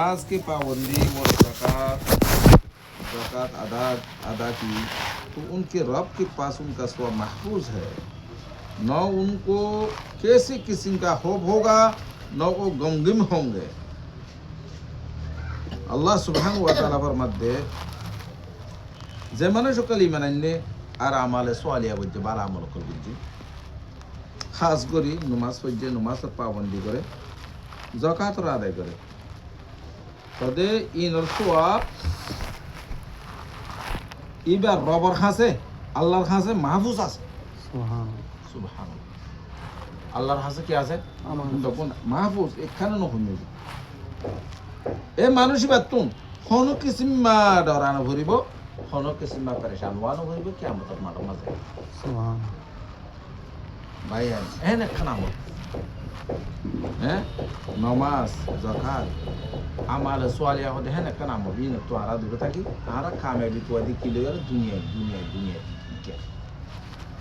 नमाज की पाबंदी और ज़कात अदा की तो उनके रब के पास उनका स्वभाव महफूज है। न उनको कैसे किस्म का खौफ होगा, न वो गमगीन होंगे। আল্লাহ সুবহানাহু ওয়া তাআলা ফরমাতে যে মানুষ কলিমা নাইনে আর আমালে সোয়ালিয়া করছে ভালো আমল করছে, খাস করি নামাজ পড়ছে, নামাজের পাবন্দি করে, যাকাত আদায় করে, তাদের ইনর সোয়াব এবার রবর কাছে আল্লাহর কাছে মাহফুজ আছে। সুবহানাল্লাহ, আল্লাহর কাছে কি আছে? তখন মাহফুজ এখানে নহুন এ মানুষ বাতুন কোন কিসিমা ডরানো ভরিব, কোন কিসিমা পরেশান ওয়ানো ভরিব কিয়ামতের মাঠের মাঝে। সুবহানাল্লাহ ভাই, এনে খানাম নামাজ যাকাত আমাল সোয়ালিয়া হদে হেনে খানাম বিন তো আরা দূরে থাকি আরা কামিয়াবি তো আদি কিলো আর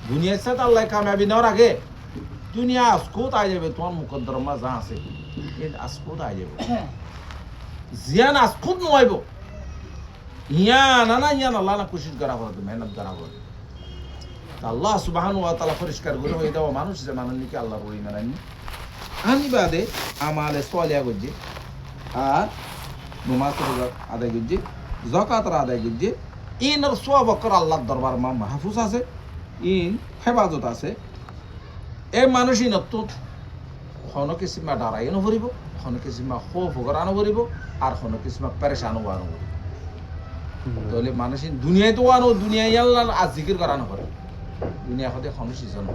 দুনিয়ার সাথে আল্লাহ কামিয়াবি নেওয়ার আগে দুনিয়া আসকুত আই যাবে, তোমার মুকদ্দরমা যা আছে এই আসকুত আই যাবে, জিয়ান আসকুত নয়ব ইয়ান আল্লাহ না কোশিশ করা হবে, মেহনত করা হবে। আল্লাহ সুবহানাহু ওয়া তাআলা পরিষ্কার করে হয়ে দেওয়া মানুষ যে মানেন কি আল্লাহর ওই মানেন আনি বাদে আমালে সোয়ালিয়া গজ্জি আর নামাজ আদায় গজ্জি যাকাত আদায় গজ্জি ইনর সওয়াব কর আল্লাহর দরবার মা মাহফুজ আছে, ইন হেফাজত আছে। এই মানুষই নতুন কোনো কিসিমা ডারাইনো ভরিব, কোনো কিসিমা খৌফ করানো ভরিব, আর কোনো কিসিমা পেরেশানো ওয়ানো ভরিব। তাহলে মানুষ দুনিয়ায় তো ওয়ানো দুনিয়ায় আল্লাহ আজ জিকির করানো করে, দুনিয়া হতে কোনো সিজন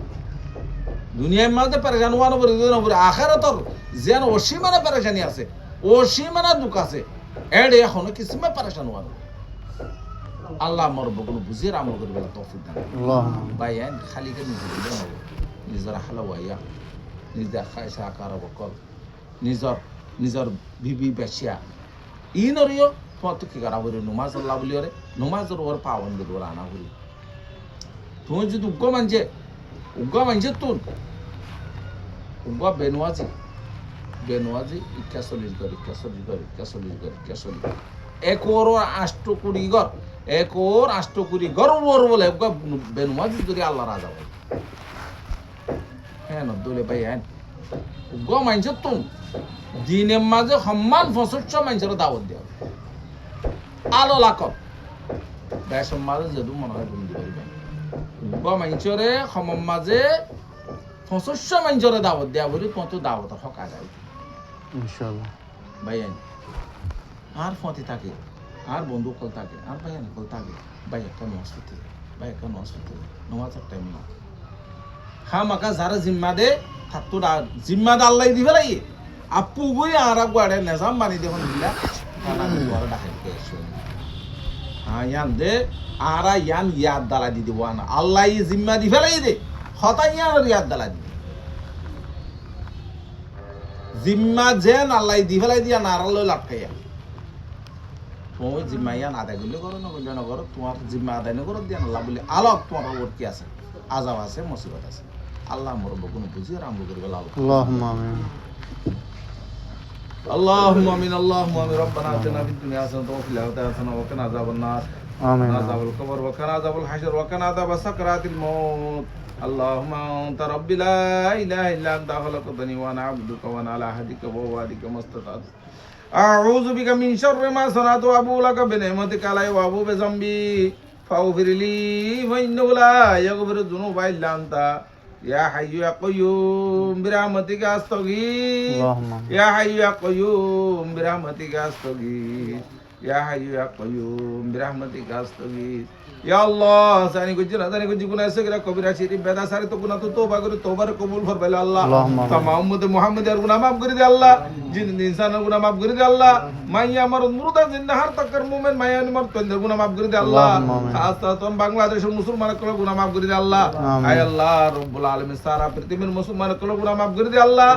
দুনিয়ার মাঝে পেরেশান ওয়ানো ভরিব না, আখিরাতর যেন অসীমানা পেরেশানি আছে, অসীমানা দুঃখ আছে, এড়ে এখনো কিসিমা পেরেশান ওয়ানো। আল্লাহ আমার বকুন বুঝিয়ে আমল করবে তৌফিক দান ভাই। খালি কে নিজের হালাওয়াইয়া নিজের খাইসা আকার বকল নিজর বিবি বেশিয়া ইনরিও পথ কি করা বলি নমাজ আল্লাহ বলি রে নমাজের ওর পাবন্দি ওর আনা বলি। তুমি যদি উগ্র মানছে তুন উগ্র বেনুয়াজি ইকা চল্লিশ গর এক ওর আষ্ট কুড়ি গর বলে বেনুয়াজি যদি আল্লাহ রাজা বলে হ্যাঁ নদলে ভাই হ্যাঁ উগ্র মানছে তুন দিনের মাঝে সম্মান 65 মানুষের দাওয়াত দেওয়া আলো লাকত বেসম মাঝে যেদু মনে হয় বন্ধু পারিবেন উগ্র মানুষরে সমম মাঝে 65 মানুষের দাওয়াত দেওয়া বলি কত দাওয়াত হকা যায় ইনশাআল্লাহ ভাই। আর ফতি থাকে আর বন্ধু কল থাকে আর ভাই কল থাকে ভাই একটা নমাজ পড়তে নমাজের টাইম না খামাকা যারা জিম্মা দে থাকতো জিম্মা দে আল্লাহ দিবে লাগে আপু গই আর গুয়াড়ে নেজাম বানি দেখুন দিলা কানা গুয়াড়ে ডাকে ইয়ান দে আর ইয়ান ইয়াদ দালা দি দিব না আল্লাহ জিম্মা দিবে লাগে দে হতা ইয়ান ইয়াদ দালা দি জিম্মা যেন আল্লাহ দিবে লাগে দিয়া না আল্লাহ লাটকাইয়া তুমি জিম্মা ইয়ান আদায় করলে করো না করলে না করো, তোমার জিম্মা আদায় না করো দিয়া আল্লাহ বলে আলোক তোমার ওর কি আছে, আজাব আছে, মুসিবত আছে। আল্লাহ মোর বকুন বুঝিয়ে রাম করে গেল। আল্লাহুম্মা আমিন اللهم امين اللهم امين ربنا اتنا في الدنيا حسنه وفي الاخره حسنه وقنا عذاب النار امين عذاب القبر وقنا عذاب الحشر وقنا عذاب سكرات الموت اللهم انت ربي لا اله الا انت خلقتني وانا عبدك وانا على عهدك ووعدك ما استطعت اعوذ بك من شر ما صنعت وابو لك بنعمتك علي وابو بذنبي فاغفر لي فانه لا يغفر الذنوب الا انت يا حي يا قيوم برحمتك استغيث يا حي يا قيوم برحمتك استغيث يا حي يا قيوم برحمتك استغيث या अल्लाह सानी गुजर जाने को जिगुना से करा कबीरा शरीफ बेदा सारे तो गुनाह तो तौबा करे तौबा कबूल फरमाए अल्लाह तमाम उम्मत मुहम्मद यार गुनाह माफ कर दे अल्लाह जिन इंसान गुनाह माफ कर दे अल्लाह माया मर मुर्दा जिंदा हर तकर मोमेन माया मर तो गुनाह माफ कर दे अल्लाह खास तो बांग्लादेश मुसलमान को गुनाह माफ कर दे अल्लाह आय अल्लाह रब्बुल आलमीन सारा पृथ्वी में मुसलमान को गुनाह माफ कर दे अल्लाह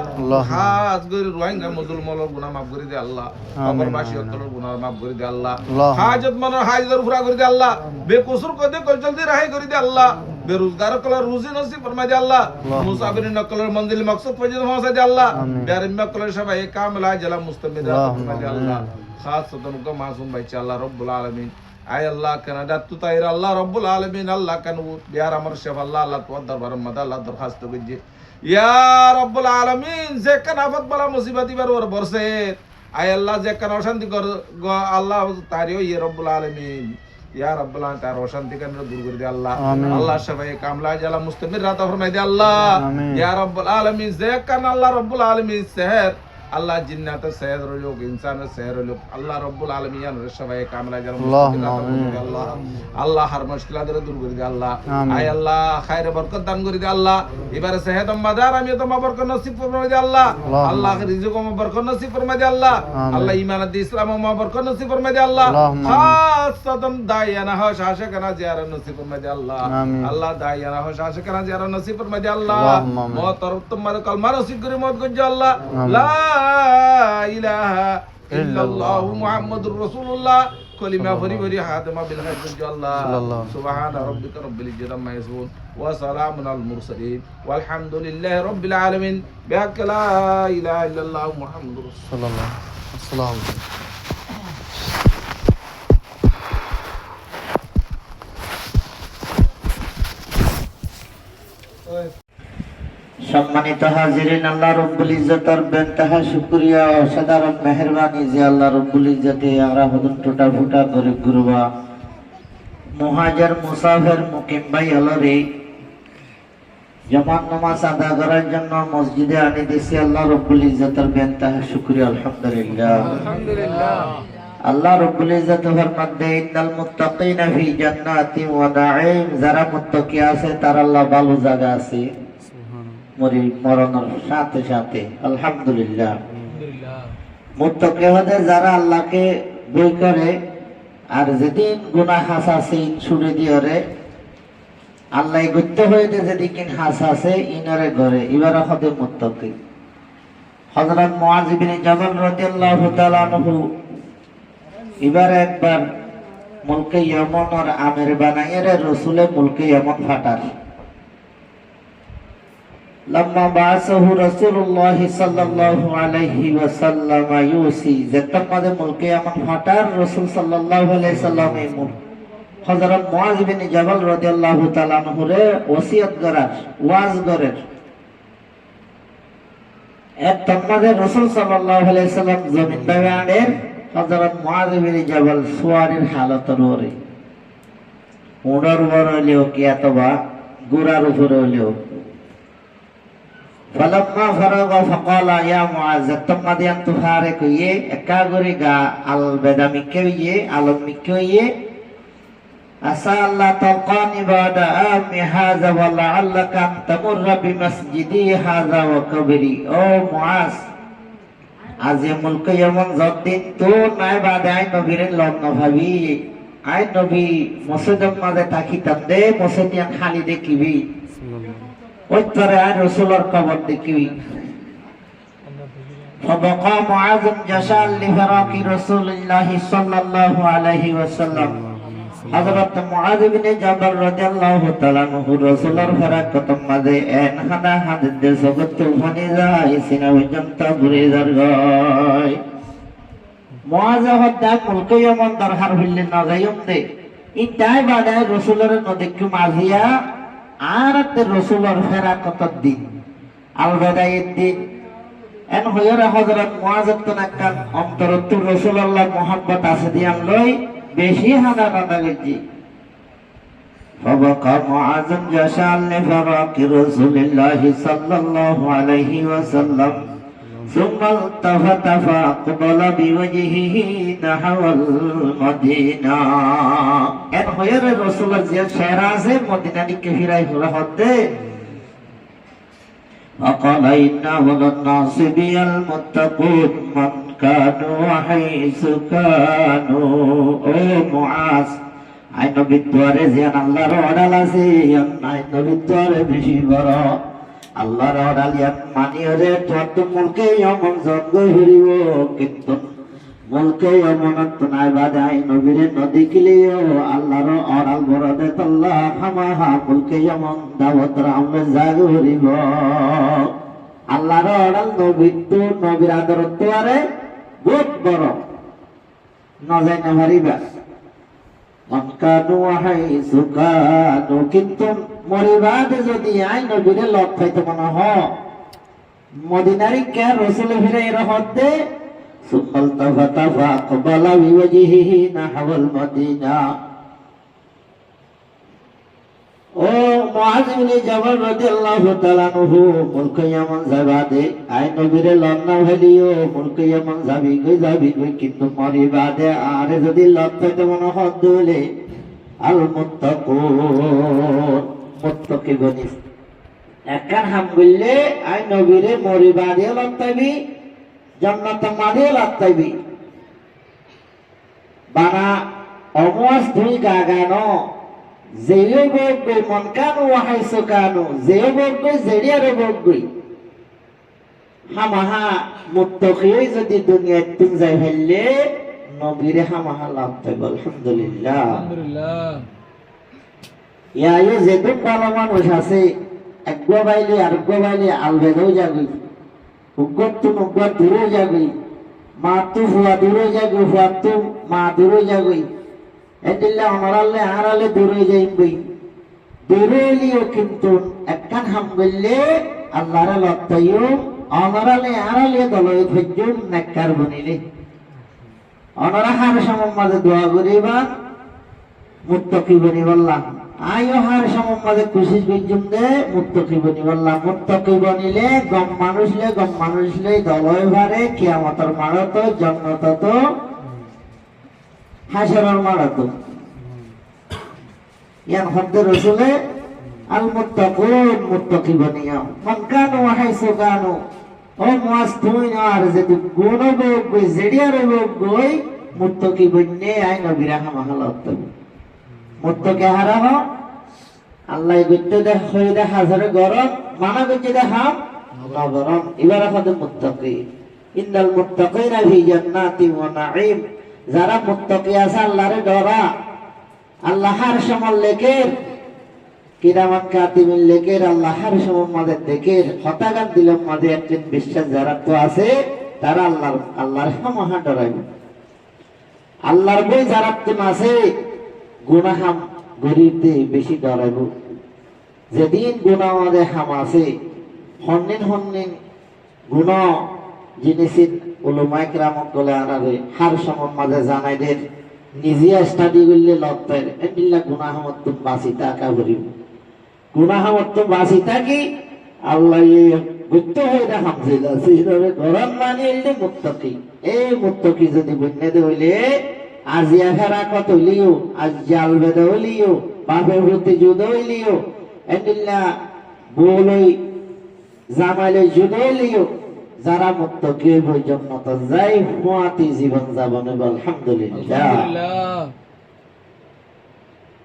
खास कर रोहिंग्या मुसलमान गुनाह माफ कर दे अल्लाह कबरवासी को गुनाह माफ कर दे अल्लाह हाजत मन हाजर पूरा कर दे अल्लाह बेकसूर को दे कल जल्दी रहे कर दे अल्लाह बेरोजगार कलर रुजी नसीब फरमाई दे अल्लाह मुसाफिरिन कलर मंजिल मकसद फजील फरमाई दे अल्लाह बेरिम कलर शबाए कामिला जला मुस्तमिर फरमाई दे अल्लाह खास सदन को मासूम बच्चा अल्लाह रब्बुल आलमीन आय अल्लाह कनाडा तू ताइर अल्लाह रब्बुल आलमीन अल्लाह कनु बिहार अमर शफ अल्लाह अल्लाह तो दरबार मद अल्लाह दरखास्त कीजिए या रब्बुल आलमीन जे कनाफत बला मुसीबत इबार और बरसे आय अल्लाह जे कन अशांति कर अल्लाह तारियो ये रब्बुल आलमीन या रब्बुल आलमीन तार अशांति कन दूर कर दे अल्लाह अल्लाह शफाए कामला जला मुस्तमिर राता फरमाई दे अल्लाह या रब्बुल आलमीन जे कन अल्लाह रब्बुल आलमीन सहर अल्लाह जिन्नात सहर लोग इंसान सहर लोग अल्लाह रब्बुल आलमीन शफाए कामला जला मुस्तमिर राता अल्लाह अल्लाह हर मुश्किल दूर कर दे अल्लाह आय अल्लाह खैर बरकत दान कर दे अल्लाह এবারে সেহত মাদার আমি তো বরকত নসিব ফরমাই দে আল্লাহ আল্লাহ রিজিক ও বরকত নসিব ফরমাই দে আল্লাহ আল্লাহ ঈমান দি ইসলাম ও বরকত নসিব ফরমাই দে আল্লাহ খাসাতান দায়ানা হ শাশকানা জিয়ারা নসিব ফরমাই দে আল্লাহ আল্লাহ দায়ানা হ শাশকানা জিয়ারা নসিব ফরমাই দে আল্লাহ মওতর তোমার কলমা নসিব করে মত গঞ্জ আল্লাহ লা ইলাহা ইল্লাল্লাহ মুহাম্মাদুর রাসূলুল্লাহ কলিমা ভরি ভরি হাতমা বিল খাইর গঞ্জ আল্লাহ সুবহান রাব্বিকা রব্বিল ইজ্জাতি আম্মা ইয়াসিফুন وسلام على المرسلين والحمد لله رب العالمين بحق لا إله إلا الله محمد رسول الله السلام عليكم সম্মানিত হাজিরিন আল্লাহ রব্বুল ইজ্জতের বেনতাহা শুকরিয়া ও সাধারণ মেহেরবানি যে আল্লাহ রব্বুল ইজ্জতে আমরা হুদুন টোটা ফুটা করে গুরবা মুহাজির মুসাফির মুকিম ভাই হলরে জামাত নামাজ আদা করার জন্য মসজিদে আনি দিয়েছি আল্লাহ রব্বুল ইজ্জতের বেনতাহা শুকরিয়া আলহামদুলিল্লাহ আল্লাহ রব্বুল ইজ্জত ফরমাতে ইন্নাল মুত্তাকিনা ফি জান্নাতি ওয়া নাঈম যারা মুত্তাকি আছে তার আল্লাহ ভালো জায়গা আছে মরণের সাথে সাথে আলহামদুলিল্লাহ মুত্তাকি হতে যারা আল্লাহকে ভয় করে আর যেদিন গুনাহ হাসাছে ছুড়ে দিয়রে আল্লাহ গুত্ত হইতে যেদিন হাসাছে ইনারে ঘরে ইবারা হতে মুত্তাকি হযরত মুআয ইবনে জাবাল রাদিয়াল্লাহু তাআলা আনহু এবার একবার মুলকে ইয়ামান আর আমির বানাইয়ে রাসূলে মুলকে ইয়ামান ফাটার লম্মা বাসাহু রাসূলুল্লাহ সাল্লাল্লাহু আলাইহি ওয়াসাল্লাম ইউসি যেতমাদে মুলকে ইয়ামান ফাটার রাসূল সাল্লাল্লাহু আলাইহি সাল্লাম হযরত মুআয ইবনে জাবাল রাদিয়াল্লাহু তাআলা আনহুরে ওসিয়ত করার ওয়াজ করেন এক তমাদে রাসূল সাল্লাল্লাহু আলাইহি সাল্লাম জমিন বাগানের হযরত মুআয ইবনে জাবাল সুয়ারের হালত ররে উড়ার বড়লেও কি অথবা গুরার উপরে হলেও فلما فرغ فقال يا معاذ تمد ان تفارق ये एका गरेगा अल बेदामी के ये आलम के ये असा अल्लाह तलकानी बाद आमी हाजा व लअल्लक अन तमुर बिमस्जिदी हाजा व कबरी ओ मुआज आज ये मुल्क यमन जद्दिन तो नाय बादे आय नबीरे लग्न भाबी आय नबी मसजिद मादे ताकी तंदे मसजिदियान खाली देखिबी ওইতরে আর রাসূলের কবর দেখি فبقى معاذ جشع لفراق رسول الله صلى الله عليه وسلم حضرت معاذ بن جبل رضي الله تعالى عنه রাসূলের ফরাক কতম মাঝে এন হানা হাদে জগৎ তুফানি যায় সিনা পর্যন্ত ঘুরে যায় মুআয হত্যা মুলক ইয়ামান দরহার হইলে না যাইম দে ইতাই বাদে রাসূলের নদেকু মাঝিয়া আরাতে রাসূলের ফেরাকত দিন আলবেদায়ের দিন এন হইরা হযরত মুআয তনাকান অন্তরত রাসূলুল্লাহ মুহাব্বত আছে দিয়াম লই বেশি হানা কাটা গেছি فبقى معاذ جشع لفراق رسول الله صلى الله عليه وسلم ثم التفت فأقبل بوجهه نحو المدينة ان غير رسول الله شهرازه مدينة كفيرة فرحته وقال إنه للناس بي المتقون من كانوا حيث كانوا او معاذ আই নবী দ্বারে যেন আল্লাহর অর্ডার আছে আই নবী দ্বারে বেশি বড় আল্লাহর অর্ডার ইয়ান মানিয়রে যত মুলকে এমন জন্ম হইব কিন্তু মুলকে অমনত নাই বাদাই নবীরে নদী কিলিও আল্লাহর অরাল বরদে তল্লা হামাহা মুলকে অমন দাওয়াত রামলে জাগরিব আল্লাহর অরাল নবী তো নবীর আদরত্ব আরে বহুত বড় নজাই না ভারিবা মনকানু হাইসু কানু কিন্তু মরিবাদে যদি আই নবীরে লট খাইতে মনে হ মদিনারি কে রসুল ফিরে রহতে সুফালতাফাতা ফাকবালা বিওয়াজিহি নাহওয়াল মদিনা ও মুআয ইবনে জাবাল রাদিয়াল্লাহু তাআলা আনহু মুলক ইয়ামান যাবাদে আই নবীরে লন্না ভেলিও মুলক ইয়ামান যাবি কই কিন্তু মরিবাদে আর যদি লত্তাতে মনে হদলে আল মুত্তাকিন একখান হাম বললে আই নবীরে মরিবাদে লত্তাবি জান্নাত মাদে লত্তাবি বানা অমওয়াজ দুই গাগানো যেও বগই মন কানু হাইসো কানু যেও বগই জেরিয়ারে বগই হামাহা মুত্তাকিই যদি দুনিয়াত তুম যাই ফেললে নবীরে হামাহা লত্তাবি আলহামদুলিল্লাহ ইয়ায়ো যেদুক ভালো মানুষ আছে একগো বাইলে আরেকগো বাইলে আলবেদও যাবি উগ্গত দূরে যাবি মা তু হুয়া দূরে যাবি হুয়া তু মা দূরে যাবি এদিল্লা অনরালে আরালে দূরে যাইবি দূরে লিও কিন্তু একখান হাম বললে আল্লাহর লত্তাইও অনরালে আরালে দলয় খজ্জুম নেককার বনিলে অনরা হার সমমাদে দোয়া করিবা মুত্তাকি বনিবাল্লাহ আয়ো হার সমমাদে কোশিশ করিজুম দে মুত্তাকি বনিবাল্লাহ মুত্তাকি বনিলে গম মানুষলে দলয় ভারে কিয়ামতের মারত জান্নাত তো হাসরের মারত ইয়ান হদ্দে রাসূলে আল মুত্তাকুন মুত্তাকি বনিয়া মান কানু হাইসু কানু ও মুআজ তুই আর যে গুণ বই জেডিয়ার বই মুত্তাকি বন্নে আই নবী রাহমাহুল্লাহ মুত্তাকি হারা হ আল্লাহ গইতে দে হইদা হাজারে গরম মানা গইতে দে হাম নগরম এবার হদে মুত্তাকি ইন্নাল মুত্তাকিনা ফি জান্নাতি ওয়া নাঈম যারা মুত্তাকি আছে আল্লাহরে ডরা আল্লাহর সমল লেকের কিরামান কাতিবিন লেকের আল্লাহর সমল মাদের দেখের হতাগান দিলাম মাদে একজন বিশ্বাস যারা তো আছে তারা আল্লাহর মহা ডরাইবে আল্লাহর বই যারা তো আছে গুনাহাম গরিবদে বেশি ডরাইব যেদিন গুনাহ আমাদের হাম আছে হন্নিন গুনাহ জিনিসিন উলামায়ে কিরামত বলে আনারে হার সমন মাঝে জানাইদের নিজে স্টাডি করলে লত্তায় এন্ডিল্লা গুনাহমত তুম বাসিতা কা করিব গুনাহমত তুম বাসিতা কি আল্লাহ গুত্ত হয়ে দেখাম যেটা সেইভাবে গরম মানিয়ে মুত্তাকি এই মুত্তাকি যদি বন্যা দে হইলে আজিয়া ফেরা কত হইলিও আজ জাল বেদা হইলিও বাপের প্রতি যুদ্ধ হইলিও এন্ডিল্লা বলই জামাইলে যুদ্ধ হইলিও যারা মুত্তাকি হই জান্নাত যাই ফুয়াতি জীবন যাবনে আলহামদুলিল্লাহ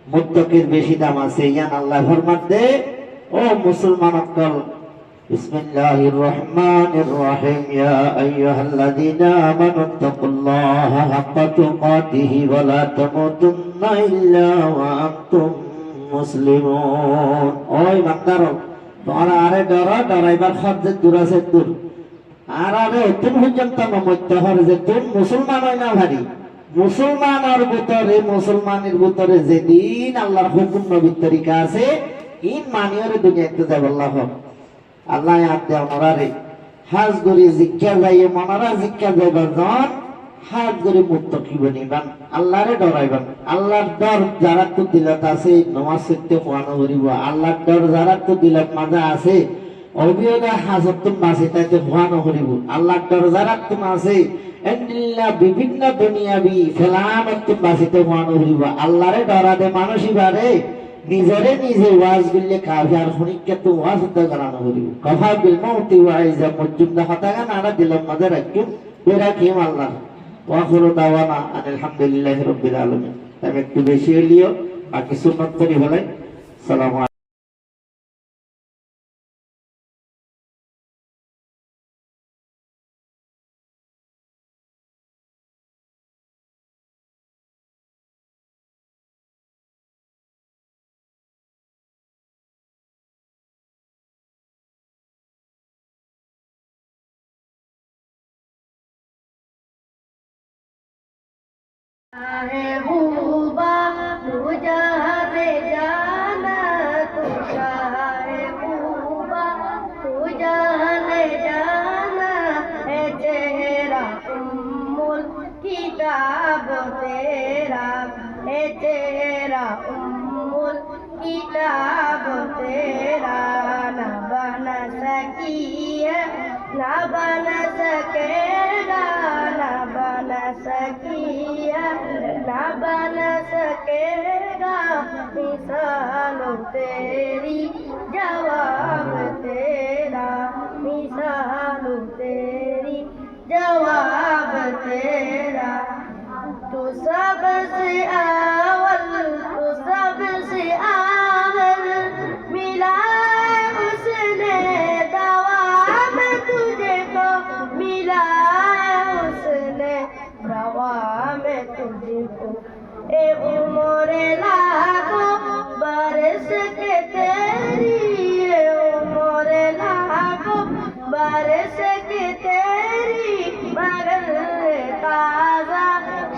মুত্তাকির বেশি দাম আছে ইয়ান আল্লাহ ফরমান দে ও মুসলমান অকল বিসমিল্লাহির রহমানির রহিম ইয়া আইয়ুহাল্লাযীনা আমানু তাকুল্লাহা হাক্কা তুকাতিহি ওয়া লা তামুতুন্না ইল্লা ওয়া আনতুম মুসলিমুন ওই বান্দারো তোমরা আরে ডরাইবার শব্দ দূর আছে দূর আর আরে তুমি পর্যন্ত মধ্যে হরে যে তুমি মুসলমান হয় না ভারি মুসলমানের ভিতরে যেদিন আল্লাহর হুকুম নবীর তরিকা আছে ইন মানিয়রে দুনিয়াতে যাব আল্লাহ আতে ওনারে হাজ গরি জিজ্ঞা যাইয়ে মনারা জিজ্ঞা যাইবার জন হাজ গরি মুত্তাকি বনিবান আল্লাহরে ডরাইবান আল্লাহর ডর যারা তো দিলত আছে নামাজ পড়তে কোয়ানো করিব আল্লাহর ডর যারা তো দিলত মাজা আছে অবিয়দা হাজত তুম বাসি তাইতে কোয়ানো করিব আল্লাহর ডর যারা তুম আছে এন্ডিল্লা বিভিন্ন দুনিয়াবি ফেলামত তুম বাসিতে কোয়ানো করিব আল্লাহরে ডরাদে মানুষই বারে নিজে ওয়াজ করলে কাফির হনিকে তো ওয়াজ উদ্দা করানো করিব কফা বিল মাউতি ওয়াইজা মুজুমদা হতাগা নানা দিলাম মাঝে রাখিম বেরা কিম আল্লাহ ওয়াখুরু দাওয়ানা আলহামদুলিল্লাহি রাব্বিল আলামিন আমি একটু বেশি হলিও বাকি সুন্নাত করি বলাই সালাম महबूबा तू जाने जाना तू महबूबा तू जाने जाना है चेहरा उम्मुल किताब तेरा है चेहरा उम्मुल किताब तेरा ना बना सकी है ना बन सकेगा ना बन सकी है ना बन सकेगा मिसालों तेरी जवाब तेरा मिसालों तेरी जवाब तेरा तू सबसे अव्वल तू सबसे आखिर मिला उसने दवा में तुझे को मिला उसने दवा में तुझको ए उम्र लाखों बरस के तेरी ए उम्र लाखों बरस के तेरी मगर ताजा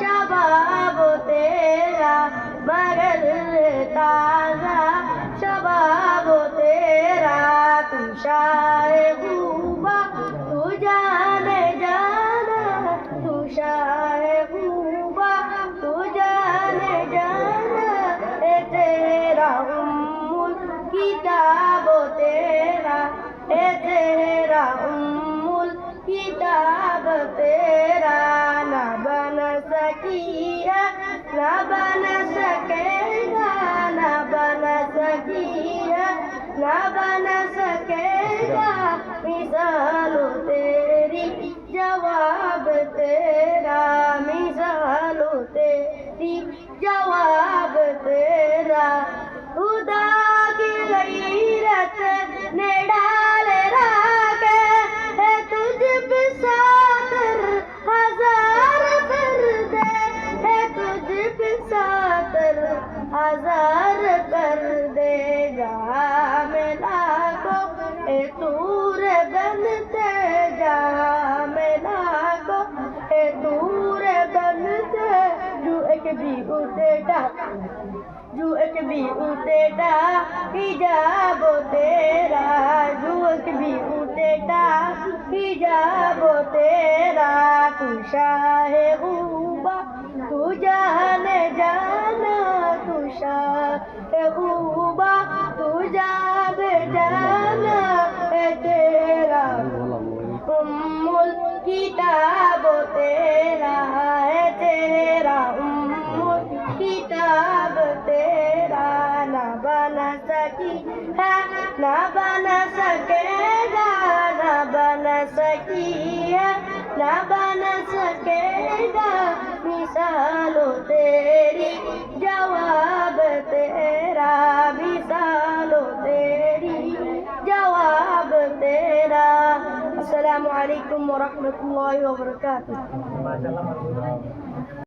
शबाब तेरा मगर ताजा शबाब तेरा तू शायबूबा तू जाने जाना तू शायबूबा तू जाने जाना ए तेरा उम्मुल किताब तेरा ए तेरा उम्मुल किताब तेरा ना बन सकी है ना बन सकेगा ना बन सकी है ना बन सकेगा मिसालों तेरी जवाब तेरा मिसालों तेरी जवाब तेरा खुदा की गैरत ने डाल राखे है तुझ पे सातर हजार कर दे है तुझ पे सातर हजार कर देगा मैं लाखों ए तूर बनते जा मैं लाखों ए तूर बनते जो एक भी उठेगा जो एक भी उठेगा हिजाब तेरा जो एक भी उठेगा हिजाब तेरा तू शायबूबा तू जाने जाना तू शायबूबा तू जाने जाना है तेरा उम्मुल किताब तेरा है तेरा उम्मुल किताब तेरा ना बना सकी है ना बना सकेगा ना बना सकी है ना बना सकेगा मिसालों तेरी जवाब तेरा मिसालों तेरी जवाब तेरा अस्सलामु अलैकुम वरहमतुल्लाहि वबरकातुह।